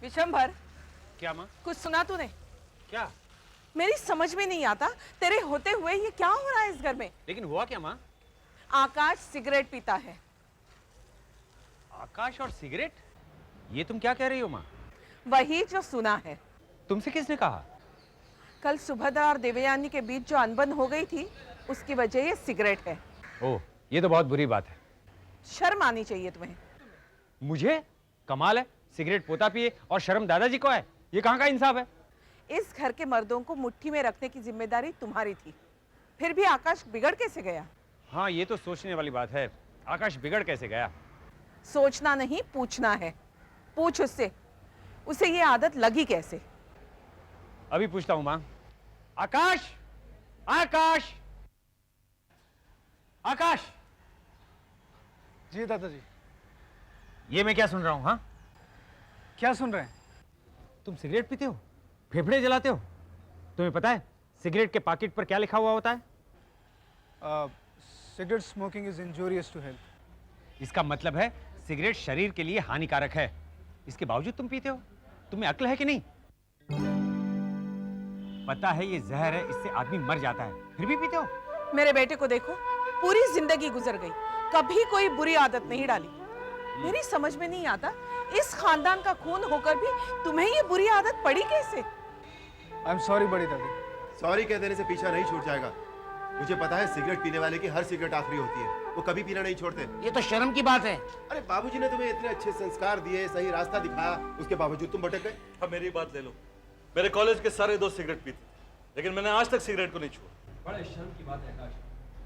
विशंभर, क्या माँ? कुछ सुना तूने? क्या? मेरी समझ में नहीं आता, तेरे होते हुए ये क्या हो रहा है इस घर में? लेकिन हुआ क्या माँ? आकाश सिगरेट पीता है। आकाश और सिगरेट? ये तुम क्या कह रही हो माँ? वही जो सुना है। तुमसे किसने कहा? कल सुभद्रा और देवयानी के बीच जो अनबन हो गई थी, उसकी वजह ये सिगरेट है। ओह, ये तो बहुत बुरी बात है। शर्म आनी चाहिए तुम्हें। मुझे? कमाल है, सिगरेट पोता पिए और शर्म दादाजी को है। ये कहाँ का इंसाफ है? इस घर के मर्दों को मुट्ठी में रखने की जिम्मेदारी तुम्हारी थी, फिर भी आकाश बिगड़ कैसे गया? हाँ, ये तो सोचने वाली बात है। आकाश बिगड़ कैसे गया? सोचना नहीं, पूछना है। पूछ उससे, उसे ये आदत लगी कैसे? अभी पूछता हूँ माँ। आकाश! आकाश! आकाश! जी दादाजी। ये मैं क्या सुन रहा हूँ? हाँ, क्या सुन रहे हैं? तुम सिगरेट पीते हो, फेफड़े जलाते हो। तुम्हें पता है सिगरेट के पैकेट पर क्या लिखा हुआ होता है? Cigarette smoking is injurious to health. इसका मतलब है सिगरेट शरीर के लिए हानिकारक है। इसके बावजूद तुम पीते हो। तुम्हें अक्ल है कि नहीं? पता है ये जहर है, इससे आदमी मर जाता है, फिर भी पीते हो। मेरे बेटे को देखो, पूरी जिंदगी गुजर गई, कभी कोई बुरी आदत नहीं डाली। मेरी समझ में नहीं आता, इस खानदान का खून होकर भी तुम्हें ये बुरी आदत पड़ी कैसे? आई एम सॉरी बड़ी दादी। सॉरी कह देने से पीछा नहीं छूट जाएगा। मुझे पता है सिगरेट पीने वाले की हर सिगरेट आखिरी होती है, वो कभी पीना नहीं छोड़ते। ये तो शर्म की बात है। अरे बाबूजी ने तुम्हें इतने अच्छे संस्कार दिए, सही रास्ता दिखाया, उसके बावजूद तुम भटक गए। अब मेरी बात ले लो। मेरे कॉलेज के सारे दोस्त सिगरेट पीते थे, लेकिन मैंने आज तक सिगरेट को नहीं छुआ। बड़े शर्म की बात है आकाश,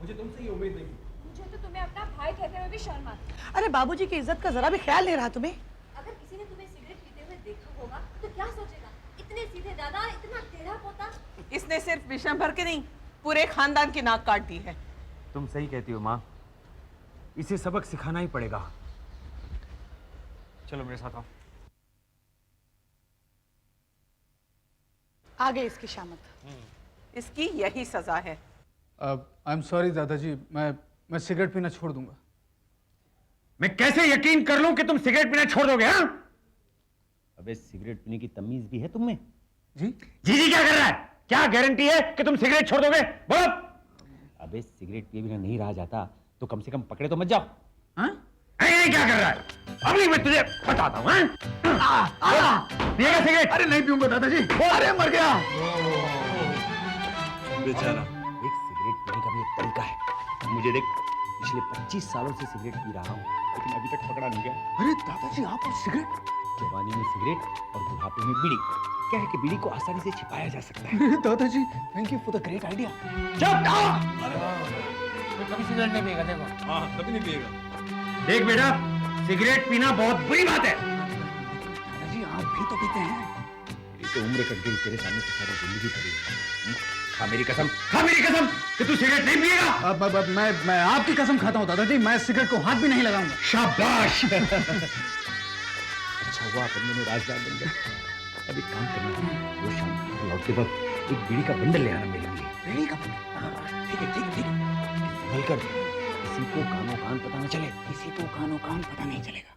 मुझे तुमसे ये उम्मीद नहीं थी। मुझे तो तुम्हें अपना भाई कहते हुए भी शर्म आती है। अरे बाबूजी की इज्जत का जरा भी ख्याल नहीं रहा तुम्हें? अगर किसी ने तुम्हें सिगरेट पीते हुए देखा होगा तो क्या सोचेगा? इतने सीधे दादा, इतना टेढ़ा पोता। इसने सिर्फ विशंभर के नहीं, पूरे खानदान की नाक काट दी है। तुम सही कहती हो माँ, इसे सबक सिखाना ही पड़ेगा। चलो मेरे साथ आओ। आ गई इसकी शामत। इसकी यही सजा है। आई एम सॉरी दादाजी, मैं सिगरेट पीना छोड़ दूंगा। मैं कैसे यकीन कर लूं कि तुम सिगरेट पीना छोड़ दोगे? हाँ? अबे सिगरेट पीने की तमीज भी है तुम में? जी जी क्या कर रहा है? क्या गारंटी है कि तुम सिगरेट छोड़ दोगे? बोलो। अबे सिगरेट पिए बिना नहीं रहा जाता तो कम से कम पकड़े तो मत जाओ। हाँ? क्या कर रहा है? अभी मैं तुझे बताता हूँ। पिएगा सिगरेट? अरे नहीं पीऊंगा दादाजी। अरे मर गया। बेचारा। एक सिगरेट पीने का भी एक तरीका है। मुझे देख, पिछले 25 सालों से सिगरेट पी रहा हूँ, लेकिन अभी तक पकड़ा नहीं गया। अरे दादाजी आप और सिगरेट? जवानी में सिगरेट और बुढ़ापे में बीड़ी। क्या है कि बीड़ी को आसानी से छिपाया जा सकता है। अरे दादाजी thank you for the great idea. चुप! तो कभी सिगरेट नहीं पिएगा, देखो। हाँ, कभी नहीं पिएगा। देख बेटा, सिगरेट पीना बहुत बुरी बात है। दादाजी आप भी तो पीते हैं। मेरी तो उम्र कट गई, तेरे सामने तो सारी जिंदगी खड़ी है। खा मेरी कसम, खा मेरी कसम कि तू सिगरेट नहीं पिएगा। अब मैं आपकी कसम खाता हूँ दादाजी, मैं सिगरेट को हाथ भी नहीं लगाऊंगा। शाबाश। अच्छा हुआ अपन दोनों राजदार बन गए। अब एक काम करना, वो शाम को लौटते वक्त एक बीड़ी का बंडल ले आना मेरे लिए। बीड़ी का बंडल? ठीक है ठीक है ठीक है। संभल कर, किसी को कानो कान पता न चले। किसी को कानो कान पता नहीं चलेगा।